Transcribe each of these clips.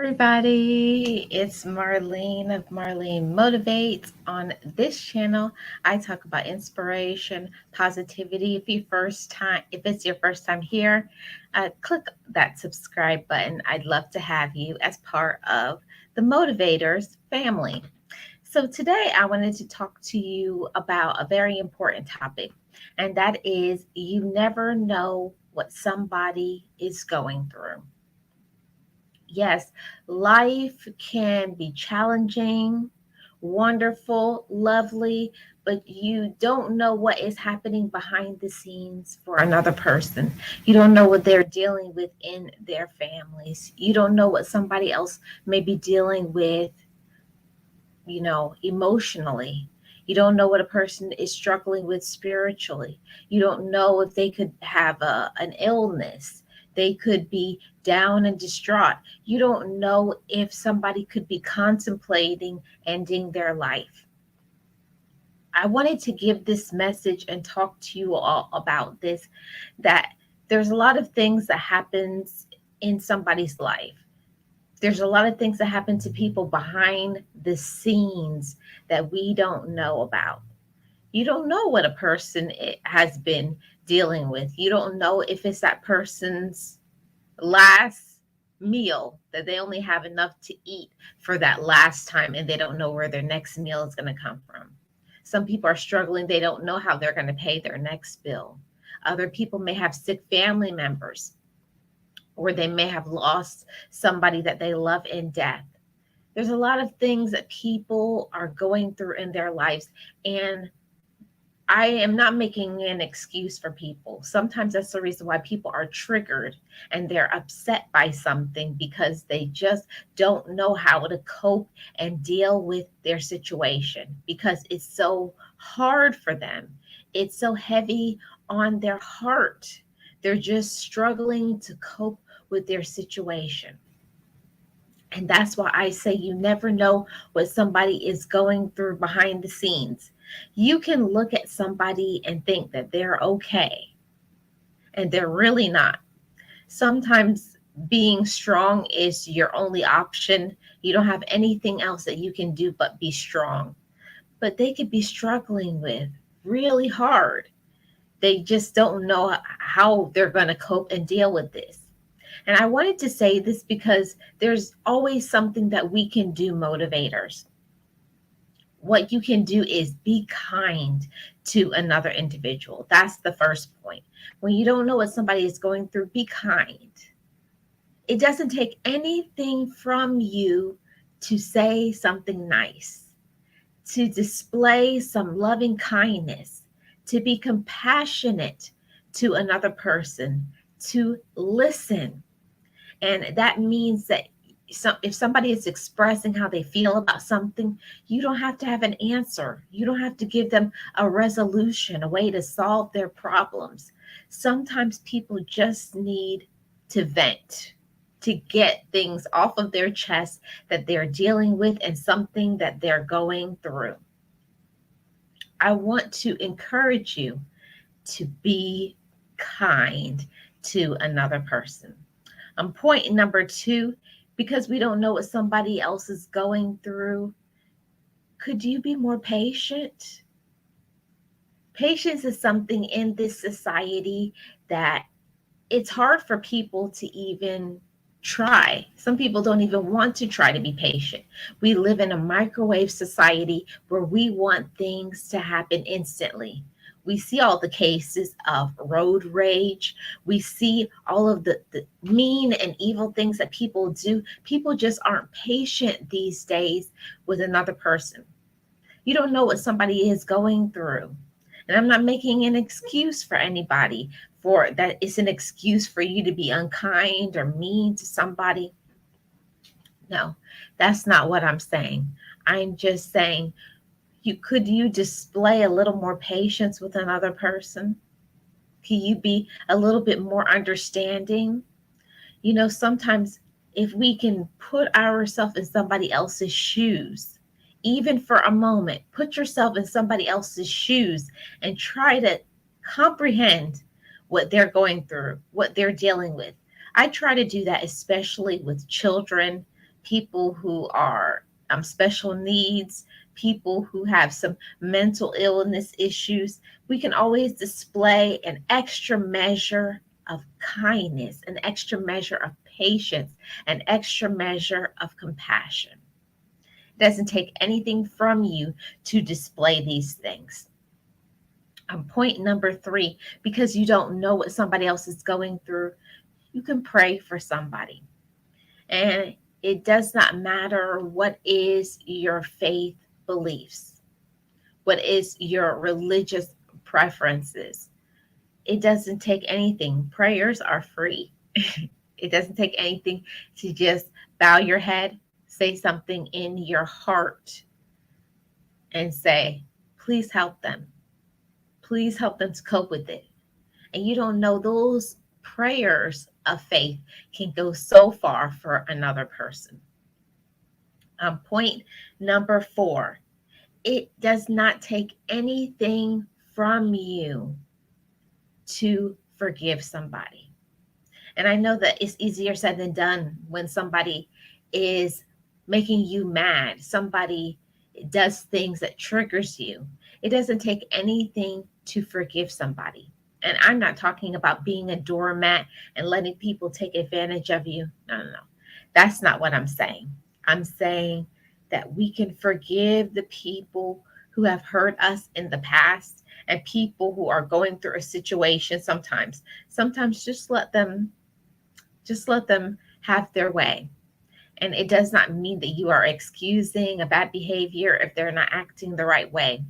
everybody. It's Marlene of Marlene Motivates. On this channel, I talk about inspiration, positivity. If it's your first time here, click that subscribe button. I'd love to have you as part of the Motivators family. So today I wanted to talk to you about a very important topic, and that is you never know what somebody is going through. Yes, life can be challenging, wonderful, lovely, but you don't know what is happening behind the scenes for another person. You don't know what they're dealing with in their families. You don't know what somebody else may be dealing with, emotionally. You don't know what a person is struggling with spiritually. You don't know if they could have an illness. They could be down and distraught. You don't know if somebody could be contemplating ending their life. I wanted to give this message and talk to you all about this, that there's a lot of things that happens in somebody's life. There's a lot of things that happen to people behind the scenes that we don't know about. You don't know what a person has been dealing with. You don't know if it's that person's last meal, that they only have enough to eat for that last time and they don't know where their next meal is going to come from. Some people are struggling. They don't know how they're going to pay their next bill. Other people may have sick family members, or they may have lost somebody that they love in death. There's a lot of things that people are going through in their lives, and I am not making an excuse for people. Sometimes that's the reason why people are triggered and they're upset by something, because they just don't know how to cope and deal with their situation, because it's so hard for them. It's so heavy on their heart. They're just struggling to cope with their situation. And that's why I say you never know what somebody is going through behind the scenes. You can look at somebody and think that they're okay, and they're really not. Sometimes being strong is your only option. You don't have anything else that you can do but be strong. But they could be struggling with really hard. They just don't know how they're going to cope and deal with this. And I wanted to say this because there's always something that we can do, motivators. What you can do is be kind to another individual. That's the first point. When you don't know what somebody is going through, be kind. It doesn't take anything from you to say something nice, to display some loving kindness, to be compassionate to another person, to listen. And that means that if somebody is expressing how they feel about something, you don't have to have an answer. You don't have to give them a resolution, a way to solve their problems. Sometimes people just need to vent, to get things off of their chest that they're dealing with and something that they're going through. I want to encourage you to be kind to another person. Point number 2, because we don't know what somebody else is going through, could you be more patient? Patience is something in this society that it's hard for people to even try. Some people don't even want to try to be patient. We live in a microwave society where we want things to happen instantly. We see all the cases of road rage. We see all of the mean and evil things that people do. People just aren't patient these days with another person. You don't know what somebody is going through. And I'm not making an excuse for anybody for that. It's an excuse for you to be unkind or mean to somebody. No, that's not what I'm saying. I'm just saying, could you display a little more patience with another person? Can you be a little bit more understanding? Sometimes if we can put ourselves in somebody else's shoes, even for a moment, put yourself in somebody else's shoes and try to comprehend what they're going through, what they're dealing with. I try to do that, especially with children, people who are special needs, people who have some mental illness issues. We can always display an extra measure of kindness, an extra measure of patience, an extra measure of compassion. It doesn't take anything from you to display these things. Point number three, because you don't know what somebody else is going through, you can pray for somebody. And it does not matter what is your faith beliefs, what is your religious preferences. It doesn't take anything. Prayers are free. It doesn't take anything to just bow your head, say something in your heart, and say, please help them. Please help them to cope with it. And you don't know, those prayers of faith can go so far for another person. Point number four, it does not take anything from you to forgive somebody. And I know that it's easier said than done when somebody is making you mad, somebody does things that triggers you. It doesn't take anything to forgive somebody. And I'm not talking about being a doormat and letting people take advantage of you. No, no, no. That's not what I'm saying. I'm saying that we can forgive the people who have hurt us in the past, and people who are going through a situation sometimes. Sometimes just let them have their way. And it does not mean that you are excusing a bad behavior if they're not acting the right way.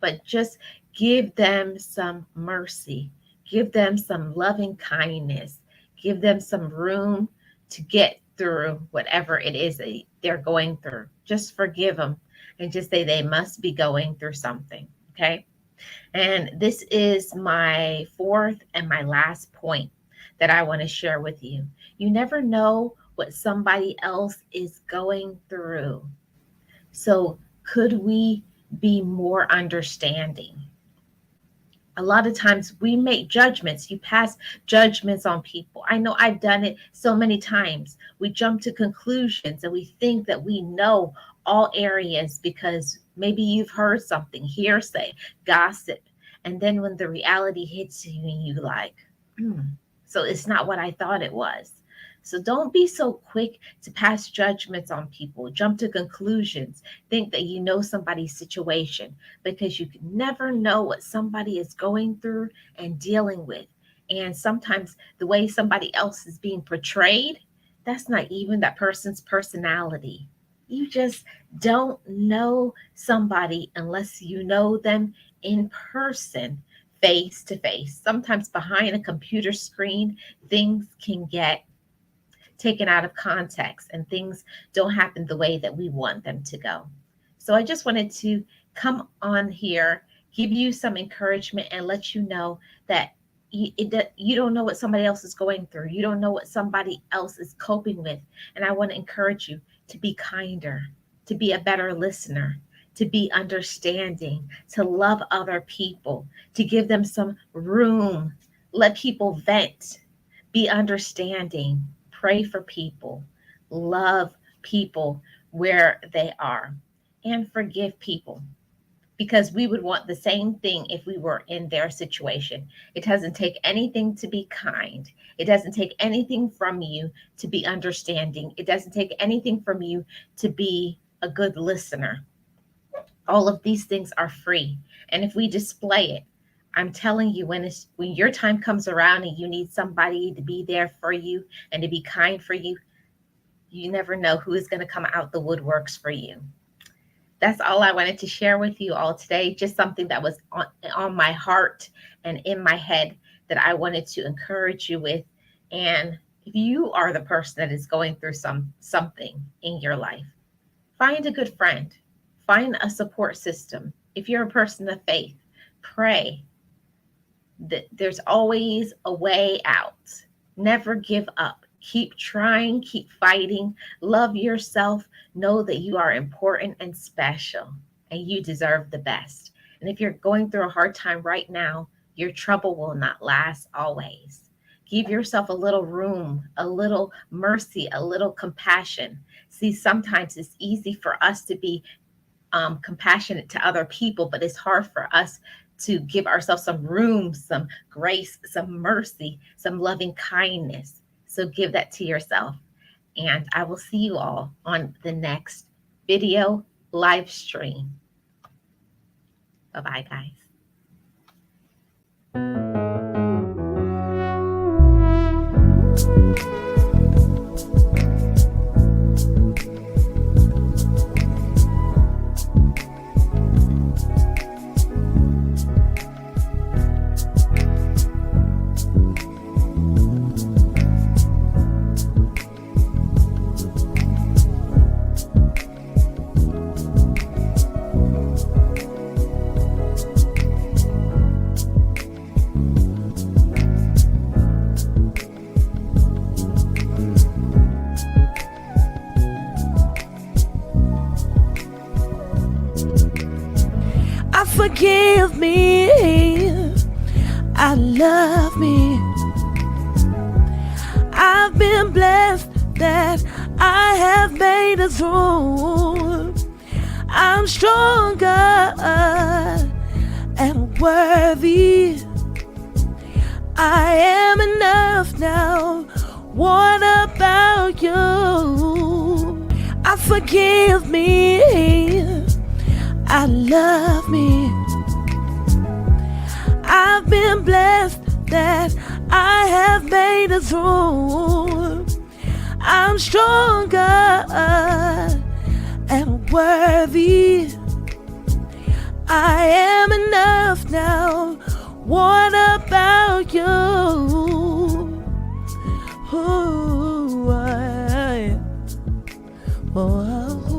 But just give them some mercy, give them some loving kindness, give them some room to get through whatever it is that they're going through. Just forgive them and just say they must be going through something. Okay. And this is my fourth and my last point that I want to share with you. You never know what somebody else is going through. So could we be more understanding? A lot of times we make judgments. You pass judgments on people. I know I've done it so many times. We jump to conclusions and we think that we know all areas because maybe you've heard something, hearsay, gossip. And then when the reality hits you and you like, so it's not what I thought it was. So don't be so quick to pass judgments on people, jump to conclusions, think that you know somebody's situation, because you can never know what somebody is going through and dealing with. And sometimes the way somebody else is being portrayed, that's not even that person's personality. You just don't know somebody unless you know them in person, face to face. Sometimes behind a computer screen, things can get taken out of context and things don't happen the way that we want them to go. So I just wanted to come on here, give you some encouragement and let you know that you don't know what somebody else is going through. You don't know what somebody else is coping with. And I want to encourage you to be kinder, to be a better listener, to be understanding, to love other people, to give them some room, let people vent, be understanding, pray for people, love people where they are, and forgive people, because we would want the same thing if we were in their situation. It doesn't take anything to be kind. It doesn't take anything from you to be understanding. It doesn't take anything from you to be a good listener. All of these things are free. And if we display it, I'm telling you, when your time comes around and you need somebody to be there for you and to be kind for you, you never know who is going to come out the woodworks for you. That's all I wanted to share with you all today. Just something that was on my heart and in my head that I wanted to encourage you with. And if you are the person that is going through something in your life, find a good friend, find a support system. If you're a person of faith, pray. There's always a way out. Never give up. Keep trying, keep fighting. Love yourself. Know that you are important and special, and you deserve the best. And if you're going through a hard time right now, your trouble will not last always. Give yourself a little room, a little mercy, a little compassion. See, sometimes it's easy for us to be compassionate to other people, but it's hard for us to give ourselves some room, some grace, some mercy, some loving kindness. So give that to yourself. And I will see you all on the next video live stream. Bye-bye, guys. Forgive me, I love me. I've been blessed that I have made it through. I'm stronger and worthy. I am enough now. What about you? I forgive me, I love me. I've been blessed that I have made it through. I'm stronger and worthy. I am enough now. What about you? Ooh, oh.